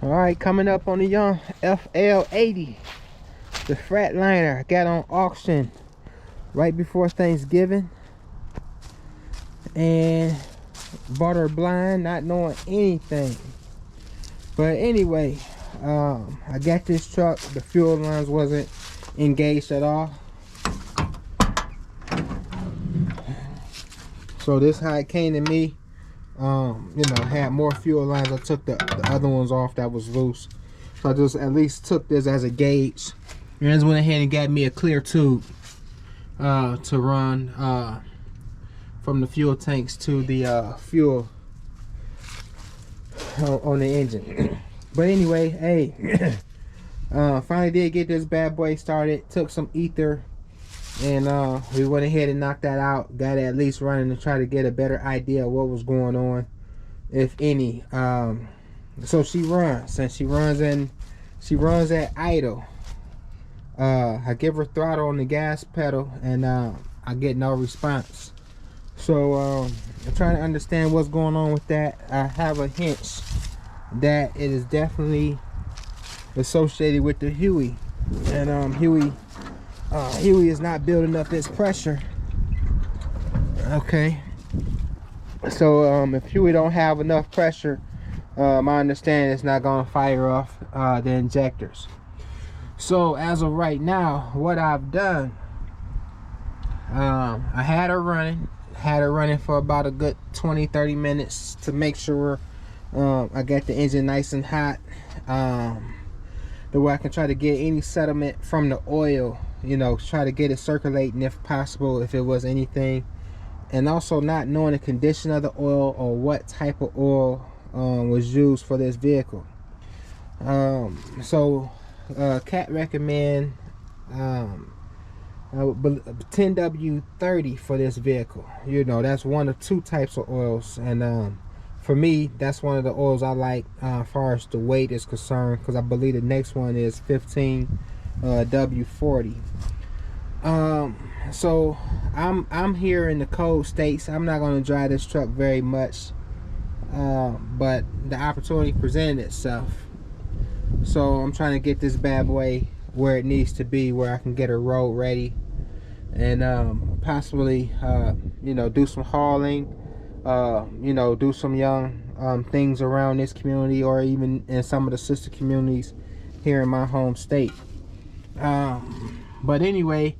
All right, coming up on the young FL80, the Freightliner I got on auction right before Thanksgiving, and bought her blind, not knowing anything. But anyway, I got this truck. The fuel lines wasn't engaged at all, so this how it came to me. You know, had more fuel lines. I took the other ones off that was loose, so I just at least took this as a gauge, and just went ahead and got me a clear tube to run from the fuel tanks to the fuel on the engine. But anyway, hey, finally did get this bad boy started. Took some ether, and we went ahead and knocked that out. Got it at least running to try to get a better idea of what was going on, if any. So she runs, and she runs at idle. I give her throttle on the gas pedal, and I get no response. So I'm trying to understand what's going on with that. I have a hunch that it is definitely associated with the Huey, and Huey is not building up its pressure. Okay, so if Huey don't have enough pressure, my understanding it's not going to fire off the injectors. So as of right now, what I've done, I had her running for about a good 20-30 minutes to make sure I got the engine nice and hot, the way I can try to get any sediment from the oil, you know, try to get it circulating if possible, if it was anything. And also not knowing the condition of the oil or what type of oil was used for this vehicle. So Cat recommend 10W30 for this vehicle. You know, that's one of two types of oils, and for me, that's one of the oils I like as far as the weight is concerned, because I believe the next one is 15W40. So I'm here in the cold states. I'm not going to drive this truck very much, but the opportunity presented itself, so I'm trying to get this bad boy where it needs to be, where I can get her road ready, and possibly you know, do some hauling, you know, do some young things around this community, or even in some of the sister communities here in my home state. But anyway,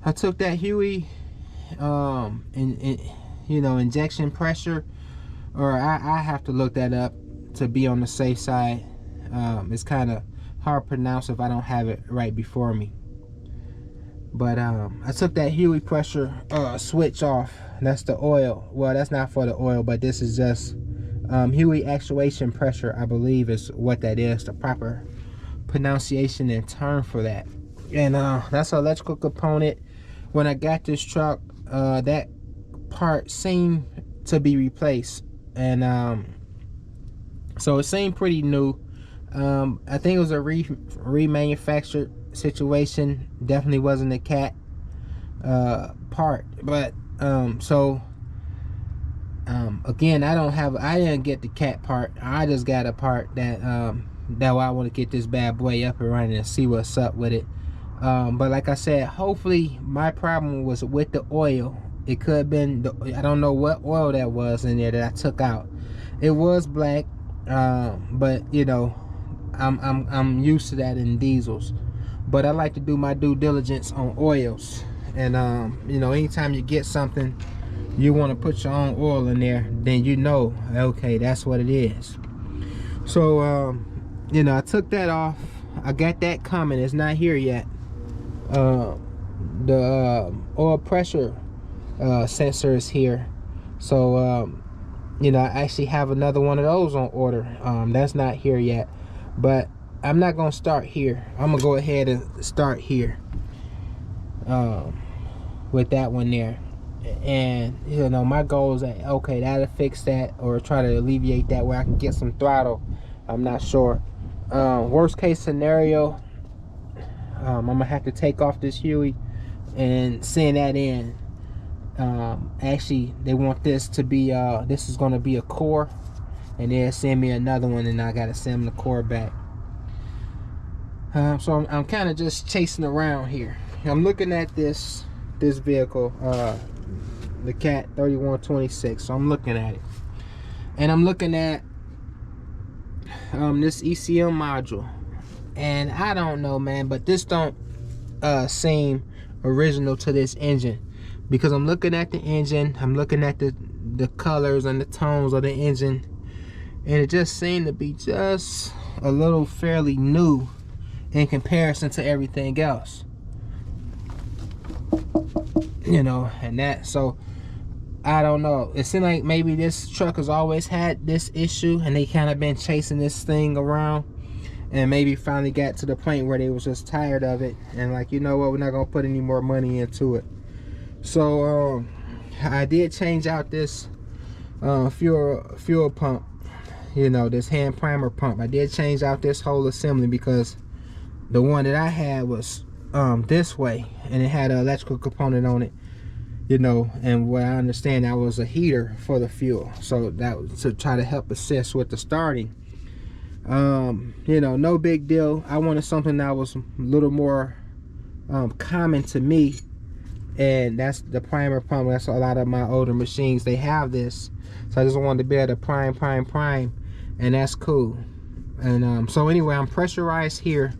I took that Huey you know, injection pressure, or I have to look that up to be on the safe side. It's kind of hard to pronounce if I don't have it right before me. But I took that Huey pressure switch off. That's the oil. Well, that's not for the oil, but this is just Huey actuation pressure, I believe is what that is, the proper pronunciation and term for that. And that's an electrical component. When I got this truck, that part seemed to be replaced, and so it seemed pretty new. I think it was a remanufactured situation. Definitely wasn't a Cat part, but so again, I didn't get the Cat part. I just got a part that that I want to get this bad boy up and running and see what's up with it. But like I said, hopefully my problem was with the oil. It could have been I don't know what oil that was in there that I took out. It was black, but you know, I'm used to that in diesels. But I like to do my due diligence on oils, and you know, anytime you get something, you want to put your own oil in there, then you know, okay, that's what it is. So you know, I took that off. I got that coming. It's not here yet. The oil pressure sensor is here, so you know, I actually have another one of those on order. That's not here yet, but I'm not gonna start here. I'm gonna go ahead and start here with that one there. And you know, my goal is that, okay, that'll fix that, or try to alleviate that where I can get some throttle. I'm not sure. Worst case scenario, I'm gonna have to take off this Huey and send that in. Actually, they want this to be this is going to be a core and then send me another one, and I gotta send them the core back. So I'm kind of just chasing around here. I'm looking at this vehicle, the Cat 3126. So I'm looking at it, and I'm looking at this ECM module, and I don't know, man, but this don't seem original to this engine, because I'm looking at the engine, I'm looking at the colors and the tones of the engine, and it just seemed to be just a little fairly new in comparison to everything else, you know. And that, so I don't know, it seemed like maybe this truck has always had this issue, and they kind of been chasing this thing around, and maybe finally got to the point where they was just tired of it, and like, you know what, we're not gonna put any more money into it. So I did change out this fuel pump, you know, this hand primer pump. I did change out this whole assembly, because the one that I had was this way, and it had an electrical component on it, you know, and what I understand, that was a heater for the fuel, so that was to try to help assist with the starting. You know, no big deal. I wanted something that was a little more common to me, and that's the primer pump. That's a lot of my older machines, they have this, so I just wanted to be able to prime, and that's cool. And so anyway, I'm pressurized here.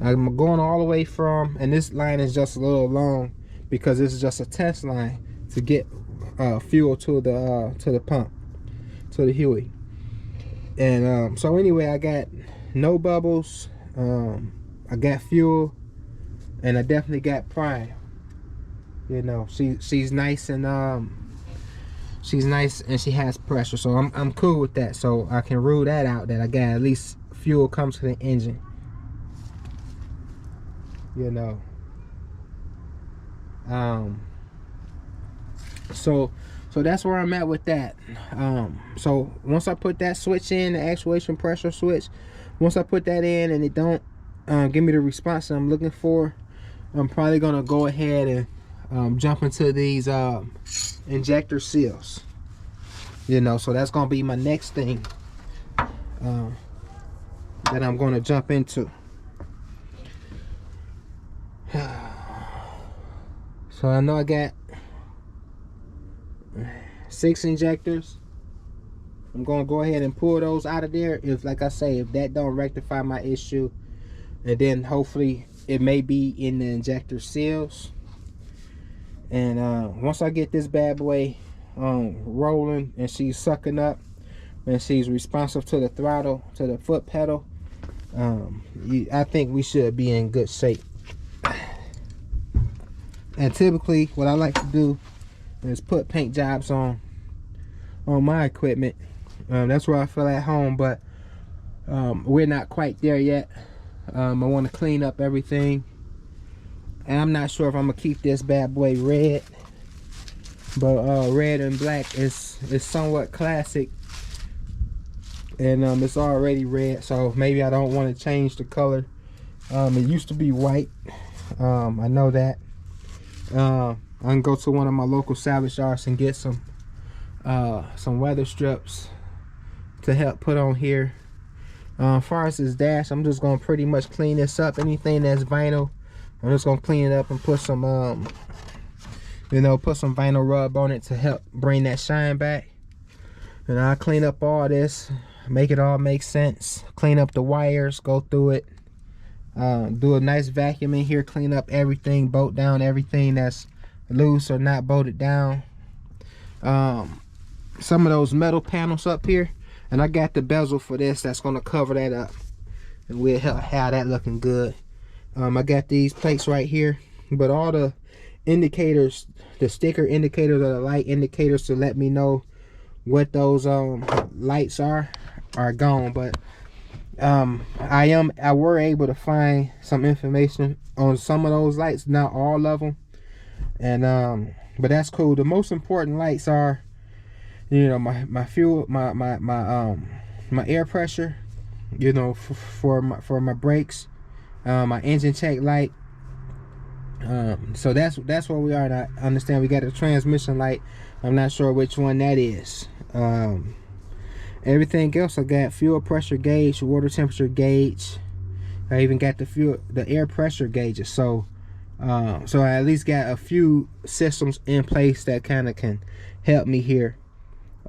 I'm going all the way from, and this line is just a little long because this is just a test line to get fuel to the pump, to the Huey. And so anyway, I got no bubbles, I got fuel, and I definitely got prime. You know, she's nice, and she's nice, and she has pressure, so I'm cool with that. So I can rule that out, that I got at least fuel comes to the engine, you know. So that's where I'm at with that. So once I put that switch in, the actuation pressure switch, once I put that in and it don't give me the response that I'm looking for, I'm probably gonna go ahead and jump into these injector seals, you know. So that's gonna be my next thing that I'm gonna jump into. So I know I got 6 injectors. I'm gonna go ahead and pull those out of there, if, like I say, if that don't rectify my issue, and then hopefully it may be in the injector seals. And once I get this bad boy rolling, and she's sucking up, and she's responsive to the throttle, to the foot pedal, I think we should be in good shape. And typically what I like to do is put paint jobs on my equipment. That's where I feel at home, but we're not quite there yet. I want to clean up everything, and I'm not sure if I'm gonna keep this bad boy red, but red and black is somewhat classic, and it's already red, so maybe I don't want to change the color. It used to be white, I know that. I can go to one of my local salvage yards and get some weather strips to help put on here. As far as this dash, I'm just gonna pretty much clean this up. Anything that's vinyl, I'm just gonna clean it up and put some you know, put some vinyl rub on it to help bring that shine back. And I'll clean up all this, make it all make sense, clean up the wires, go through it, do a nice vacuum in here, clean up everything, bolt down everything that's loose or not bolted down. Some of those metal panels up here, and I got the bezel for this that's going to cover that up, and we'll have that looking good. I got these plates right here, but all the indicators, the sticker indicators or the light indicators to let me know what those lights are gone. But I were able to find some information on some of those lights, not all of them, and but that's cool. The most important lights are, you know, my fuel, my air pressure, you know, for my brakes, my engine check light. So that's where we are. And I understand we got a transmission light. I'm not sure which one that is. And Everything else, I got fuel pressure gauge, water temperature gauge. I even got the air pressure gauges. So so I at least got a few systems in place that kind of can help me here.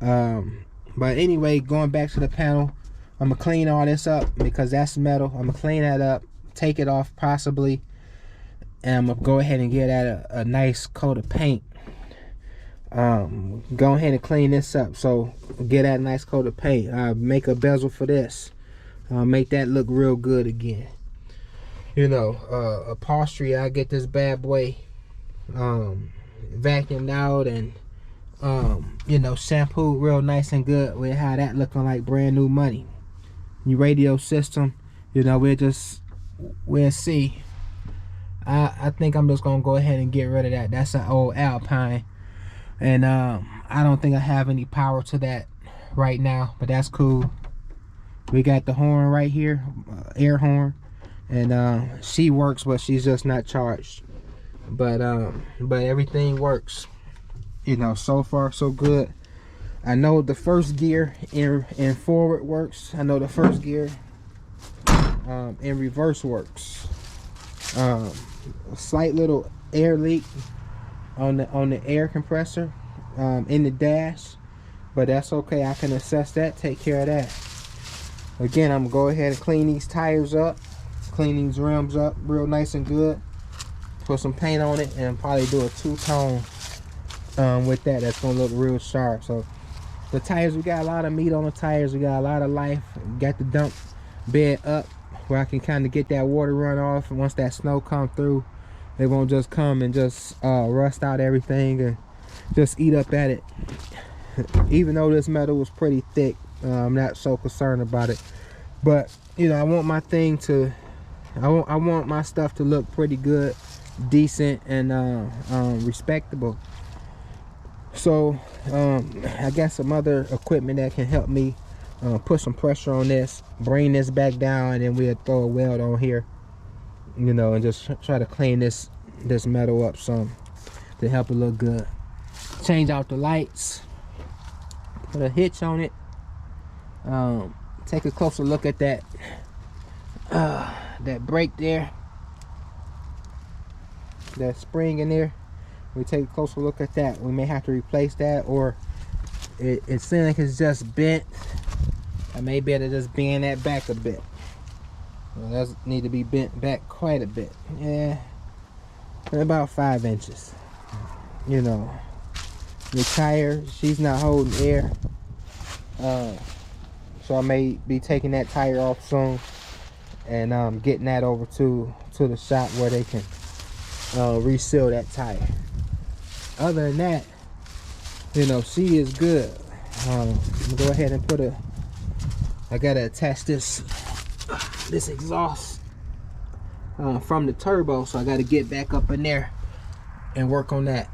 But anyway, going back to the panel, I'm gonna clean all this up because that's metal. I'm gonna clean that up, take it off possibly, and I'm gonna go ahead and get that a nice coat of paint. Go ahead and clean this up. So get that nice coat of paint. Make a bezel for this. Make that look real good again. You know, upholstery, I get this bad boy vacuumed out and you know, shampooed real nice and good with how that looking like brand new money. Your radio system, you know, we'll see. I think I'm just gonna go ahead and get rid of that. That's an old Alpine, and I don't think I have any power to that right now, but that's cool. We got the horn right here, air horn, and she works, but she's just not charged. But everything works. You know, so far so good. I know the first gear in forward works. I know the first gear in reverse works. A slight little air leak on the air compressor in the dash, but that's okay. I can assess that, take care of that. Again, I'm gonna go ahead and clean these tires up, clean these rims up real nice and good, put some paint on it, and probably do a two-tone with that. That's gonna look real sharp. So the tires, we got a lot of meat on the tires, we got a lot of life. Got the dump bed up where I can kind of get that water run off, and once that snow come through, they won't just come and just rust out everything and just eat up at it. Even though this metal was pretty thick, I'm not so concerned about it. But you know, I want my thing to, I want my stuff to look pretty good, decent, and respectable. So I got some other equipment that can help me put some pressure on this, bring this back down, and then we'll throw a weld on here, you know, and just try to clean this metal up some to help it look good. Change out the lights, put a hitch on it. Take a closer look at that brake there, that spring in there. We take a closer look at that. We may have to replace that, or it seems like it's just bent. I may be able to just bend that back a bit. Well, that does need to be bent back quite a bit. Yeah, about 5 inches. You know, the tire, she's not holding air. So I may be taking that tire off soon and getting that over to the shop where they can reseal that tire. Other than that, you know, she is good. I'm gonna go ahead and I gotta attach this exhaust from the turbo, so I gotta get back up in there and work on that.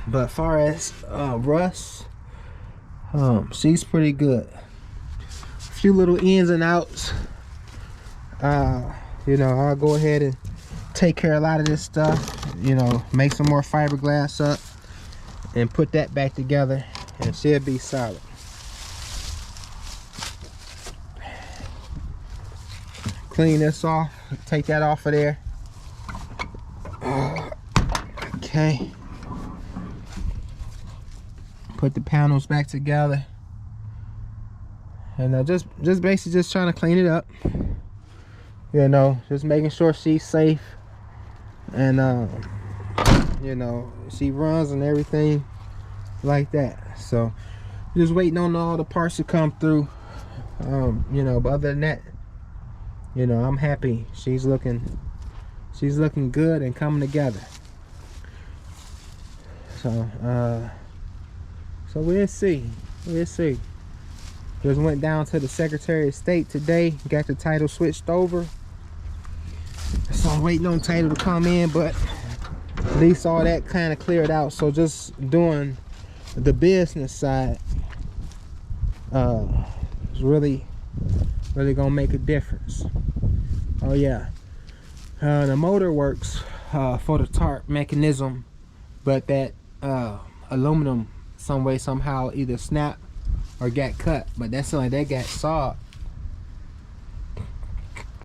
But as far as rust, she's pretty good. A few little ins and outs. You know, I'll go ahead and take care of a lot of this stuff. You know, make some more fiberglass up and put that back together, and she'll be solid. Clean this off, take that off of there. Okay. Put the panels back together. And just basically just trying to clean it up. You know, just making sure she's safe. And you know, she runs and everything like that. So just waiting on all the parts to come through. You know, but other than that, you know, I'm happy. She's looking good and coming together. So we'll see. Just went down to the Secretary of State today, got the title switched over. So I'm waiting on title to come in, but at least all that kind of cleared out. So just doing the business side is really gonna make a difference. Oh yeah, the motor works for the tarp mechanism, but that aluminum some way somehow either snapped or got cut, but that sound like that got sawed.